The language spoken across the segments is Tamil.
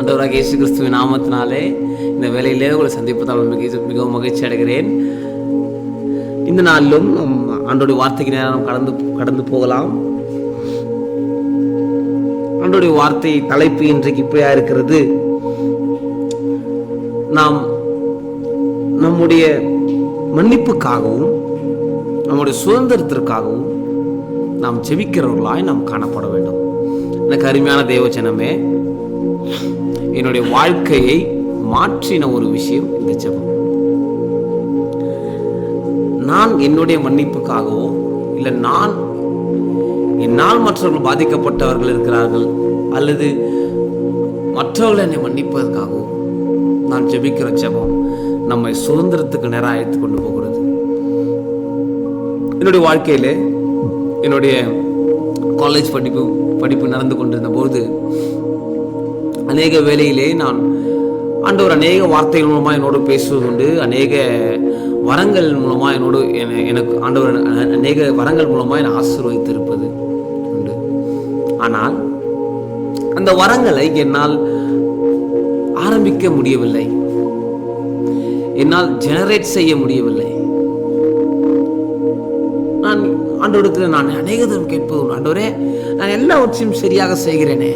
ஆண்டவராகிய இயேசு கிறிஸ்துவின் நாமத்தினாலே இந்த வேளையிலே உங்களை சந்திப்பதால் மிகவும் மகிழ்ச்சி அடைகிறேன். இந்த நாளிலும் ஆண்டோடைய வார்த்தைக்கு நேரம் கடந்து போகலாம். ஆண்டோடைய வார்த்தை தலைப்பு இன்றைக்கு இப்படியா இருக்கிறது: நாம் நம்முடைய மன்னிப்புக்காகவும் நம்முடைய சுதந்திரத்திற்காகவும் நாம் ஜெபிக்கிறவர்களாய் நாம் காணப்பட வேண்டும். எனக்கு அருமையான தேவஜனமே, என்னுடைய வாழ்க்கையை மாற்றின ஒரு விஷயம் இந்த ஜெபம். நான் என்னுடைய மன்னிப்புக்காகவோ இல்லை என்னால் மற்றவர்கள் பாதிக்கப்பட்டவர்கள் இருக்கிறார்கள் அல்லது மற்றவர்கள் என்னை மன்னிப்பதற்காகவும் நான் ஜெபிக்கிற ஜெபம் நம்மை சுதந்திரத்துக்கு நேராக அழைத்து கொண்டு போகிறது. என்னுடைய வாழ்க்கையில என்னுடைய காலேஜ் படிப்பு நடந்து கொண்டிருந்த போது அநேக வேளையிலே நான் ஆண்டவர் அநேக வார்த்தைகள் மூலமாக என்னோடு பேசுவது உண்டு. அநேக வரங்கள் மூலமாக எனக்கு ஆண்டவர் அநேக வரங்கள் மூலமாக என்னை ஆசீர்வதித்திருப்பது உண்டு. ஆனால் அந்த வரங்களை என்னால் ஆரம்பிக்க முடியவில்லை, என்னால் ஜெனரேட் செய்ய முடியவில்லை. நான் ஆண்டவரிடத்தில் நான் அநேக தரம் கேட்பது, ஆண்டவரே நான் எல்லாவற்றையும் சரியாக செய்கிறேனே,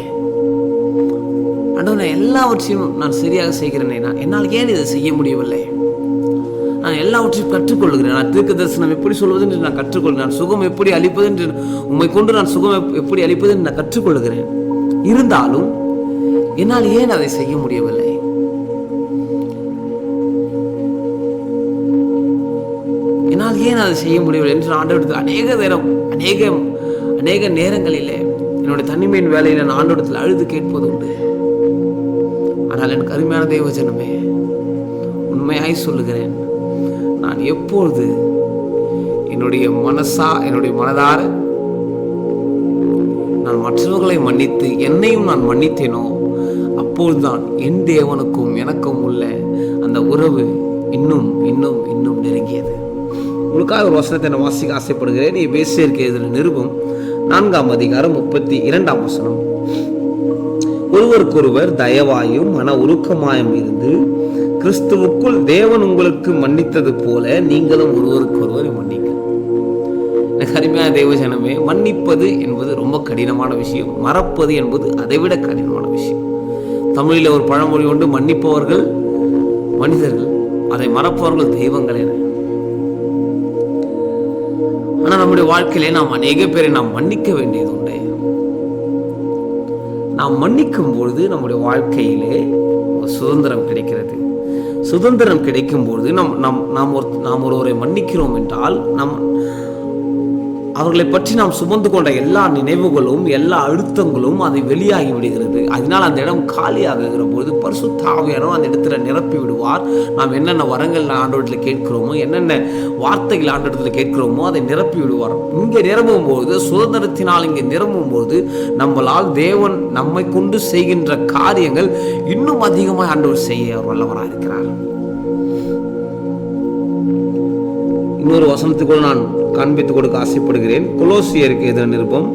ஆண்டவர் நான் எல்லாவற்றையும் நான் சரியாக செய்கிறேனே, என்னால் ஏன் இதை செய்ய முடியவில்லை? நான் எல்லாவற்றையும் கற்றுக்கொள்கிறேன். நான் தீர்க்க தரிசனம் எப்படி சொல்வது என்று நான் கற்றுக்கொள்கிறேன். நான் சுகம் எப்படி அளிப்பது என்று உண்மை கொண்டு நான் சுகம் எப்படி அளிப்பது என்று நான் கற்றுக்கொள்கிறேன். இருந்தாலும் என்னால் ஏன் அதை செய்ய முடியவில்லை? என்னால் ஏன் அதை செய்ய முடியவில்லை என்று ஆண்டவரிடத்தில் அநேக நேரங்களிலே என்னுடைய தனிமையின் வேலையில நான் ஆண்டவரிடத்தில் அழுது கேட்பது உண்டு. ஆனால் எனக்கு அருமையான தேவஜனமே, உண்மையாய் சொல்லுகிறேன், நான் எப்பொழுது என்னுடைய மனதார நான் மற்றவர்களை மன்னித்து என்னையும் நான் மன்னித்தேனோ, அப்பொழுதுதான் என் தேவனுக்கும் எனக்கும் உள்ள அந்த உறவு இன்னும் இன்னும் இன்னும் நெருங்கியது. உங்களுக்காக ஒரு வசனத்தை நான் வாசிக்க ஆசைப்படுகிறேன். எபேசியருக்கு எழுதின நிருபம் 4ஆம் அதிகாரம் 32ஆம் வசனம். ஒருவருக்கொருவர் தயவாயும் மன உருக்கமாயும் இருந்து கிறிஸ்துவுக்குள் தேவன் உங்களுக்கு மன்னித்தது போல நீங்களும் ஒருவருக்கொருவர் மன்னிக்க. எனக்கு அருமையான தேவஜனமே, மன்னிப்பது என்பது ரொம்ப கடினமான விஷயம். மறப்பது என்பது அதைவிட கடினமான விஷயம். தமிழில் ஒரு பழமொழி உண்டு: மன்னிப்பவர்கள் மனிதர்கள், அதை மறப்பவர்கள் தெய்வங்கள் என. ஆனால் நம்முடைய வாழ்க்கையிலே நாம் அநேக பேரை நாம் மன்னிக்க வேண்டியது உண்டு. நாம் மன்னிக்கும் பொழுது நம்முடைய வாழ்க்கையிலே சுதந்திரம் கிடைக்கிறது. சுதந்திரம் கிடைக்கும் பொழுது நாம் ஒருவரை மன்னிக்கிறோம் என்றால் அவர்களை பற்றி நாம் சுமந்து கொண்ட எல்லா நினைவுகளும் எல்லா அழுத்தங்களும் அதை வெளியாகி விடுகிறது. அதனால் அந்த இடம் காலியாகுகிற பொழுது பரிசுத்த ஆவியானவர் அந்த இடத்துல நிரப்பி விடுவார். நாம் என்னென்ன வரங்கள் ஆண்டவரிடத்தில் கேட்கிறோமோ, என்னென்ன வார்த்தைகள் ஆண்டவரிடத்தில் கேட்கிறோமோ அதை நிரப்பி விடுவார். இங்கே நிரம்பும் போது, சுதந்திரத்தினால் இங்கே நிரம்பும் போது, நம்மளால் தேவன் நம்மை கொண்டு செய்கின்ற காரியங்கள் இன்னும் அதிகமாக ஆண்டவர் செய்ய அவர் வல்லவராக இருக்கிறார். இன்னொரு வசனத்துக்குள் நான் காண்பித்துக் கொடுக்க ஆசைப்படுகிறேன். கொலோசியருக்கு எழுதின நிருபம்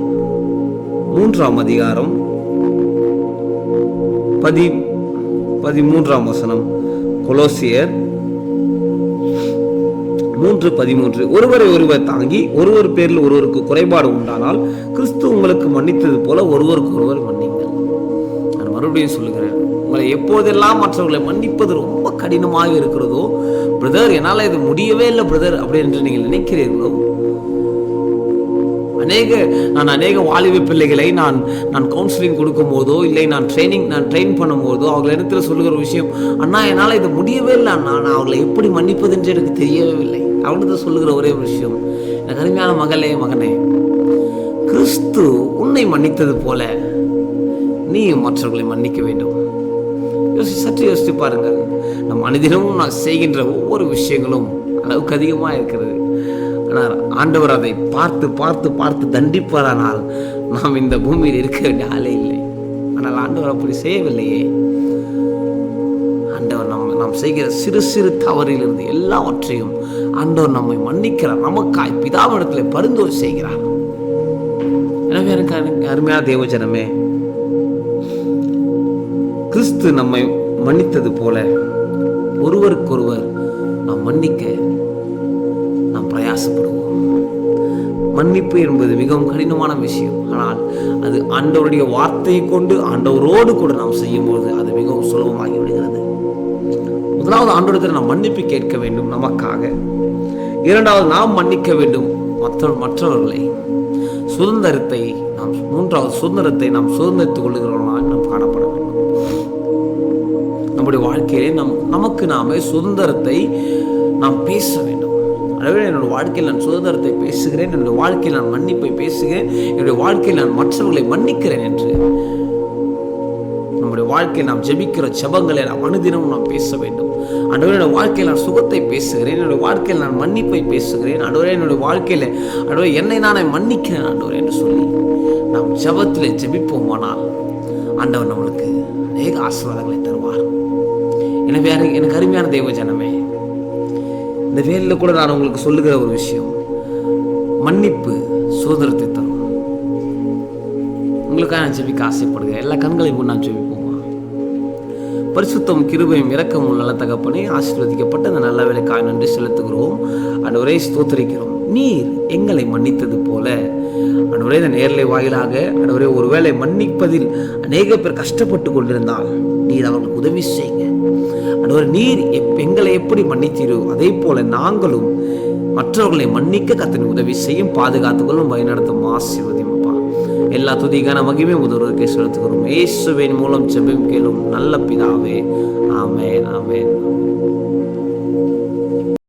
3ஆம் அதிகாரம் 13ஆம் வசனம். கொலோசியர் 3:13. ஒருவரை ஒருவர் தாங்கி ஒருவர் பேரில் ஒருவருக்கு குறைபாடு உண்டானால் கிறிஸ்து உங்களுக்கு மன்னித்தது போல ஒருவருக்கு ஒருவர் மன்னிங்கள். நான் மறுபடியும் சொல்லுகிறேன், உங்களை எப்போதெல்லாம் மற்றவர்களை மன்னிப்பது ரொம்ப கடினமாக இருக்கிறதோ, பிரதர் என்னால் இது முடியவே இல்லை பிரதர் அப்படி என்று நீங்கள் நினைக்கிறீர்களோ, அநேக வாலிப பிள்ளைகளை நான் கவுன்சிலிங் கொடுக்கும் போதோ இல்லை நான் ட்ரெயின் பண்ணும் போதோ அவர்கள் இடத்துல சொல்லுகிற விஷயம், அண்ணா என்னால் இது முடியவே இல்லை அண்ணா, நான் அவர்களை எப்படி மன்னிப்பது என்று எனக்கு தெரியவே இல்லை அவங்களுக்கு சொல்லுகிற ஒரே விஷயம், எனக்கு அருமையான மகனே, கிறிஸ்து உன்னை மன்னித்தது போல நீ மற்றவர்களை மன்னிக்க வேண்டும். சற்று யோசித்து பாருங்கள். நம் மனிதனும் நான் செய்கின்ற ஒவ்வொரு விஷயங்களும் அளவுக்கு அதிகமாக இருக்கிறது. ஆனால் ஆண்டவர் அதை பார்த்து பார்த்து பார்த்து தண்டிப்பாரானால் நாம் இந்த பூமியில் இருக்க வேண்டிய ஆளே இல்லை. ஆனால் ஆண்டவர் அப்படி செய்யவில்லையே. ஆண்டவர் நாம் செய்கிற சிறு சிறு தவறிலிருந்து எல்லாவற்றையும் ஆண்டவர் நம்மை மன்னிக்கிறார். நமக்காய் பிதாவிடத்தில் பரிந்துரை செய்கிறார். எனவே எனக்கு அருமையான தேவஜனமே, கிறிஸ்து நம்மை மன்னித்தது போல ஒருவருக்கொருவர் நாம் மன்னிக்க நாம் பிரயாசப்படுவோம். மன்னிப்பு என்பது மிகவும் கடினமான விஷயம். ஆனால் அது ஆண்டவருடைய வார்த்தையை கொண்டு ஆண்டவரோடு கூட நாம் செய்யும்போது அது மிகவும் சுலபமாகி விடுகிறது. முதலாவது ஆண்டவரிடத்தில் நாம் மன்னிப்பு கேட்க வேண்டும் நமக்காக. இரண்டாவது நாம் மன்னிக்க வேண்டும் மற்றவர்களை. மூன்றாவது சுதந்திரத்தை நாம் சுதந்திரித்துக் கொள்ளுகிறவர்களாக நாம் காணப்பட வேண்டும். நம்முடைய வாழ்க்கையிலே நமக்கு நாமே சுதந்திரத்தை நாம் பேச வேண்டும். எனவே என்னுடைய வாழ்க்கையில் நான் சுதந்திரத்தை பேசுகிறேன், என்னுடைய வாழ்க்கையில் நான் மன்னிப்பை பேசுகிறேன், என்னுடைய வாழ்க்கையில் நான் மற்றவர்களை மன்னிக்கிறேன் என்று நம்முடைய வாழ்க்கையில் நாம் ஜெபிக்கிற ஜெபங்களை நாம் அனுதினமும் நாம் பேச வேண்டும். ஆண்டவரே, என்னுடைய வாழ்க்கையில் நான் சுகத்தை பேசுகிறேன், என்னுடைய வாழ்க்கையில் நான் மன்னிப்பை பேசுகிறேன். ஆண்டவரே, என்னுடைய வாழ்க்கையில் ஆண்டவரே என்னை நானே மன்னிக்கிறேன் ஆண்டவரே என்று சொல்லி நாம் ஜெபத்திலே ஜெபிப்போமானால் ஆண்டவர் நம்மளுக்கு அநேக ஆசீர்வாதங்களை தருவார். எனவே எனக்கு அருமையான தெய்வ ஜனமே, இந்த வேலையில் கூட நான் உங்களுக்கு சொல்லுகிற ஒரு விஷயம், மன்னிப்பு சுதந்திரத்தை தரும். உங்களுக்காக நான் ஜெபிக்க ஆசைப்படுகிறேன். எல்லா கண்களையும் முன் நான் ஜெபிப்போமா? பரிசுத்தம் கிருபையும் இரக்கமும் நல்ல தகப்பனே, ஆசீர்வதிக்கப்பட்ட அந்த நல்ல வேலைக்காக நன்றி செலுத்துகிறோம். ஆண்டவரே ஸ்தோத்திரிக்கிறோம். நீர் எங்களை மன்னித்தது போல ஆண்டவரே இந்த நேர்லை வாயிலாக ஆண்டவரே ஒருவேளை மன்னிப்பதில் அநேக பேர் கஷ்டப்பட்டு கொண்டிருந்தால் நீர் அவர்களுக்கு உதவி செய்யுங்க. ஆண்டவரே, நீர் எங்களை எப்படி மன்னித்தீரோ அதே போல நாங்களும் மற்றவர்களை மன்னிக்க கர்த்தர் உதவி செய்யும், பாதுகாத்துக்கொள்ளும், வழிநடத்தும். ஆசீர்வதியும்ப்பா. எல்லா துதிக்கான மகிமை முதல்வருக்கே செலுத்துகிறோம். இயேசுவின் மூலம் ஜெபம் கேளும் நல்ல பிதாவே. ஆமென், ஆமென்.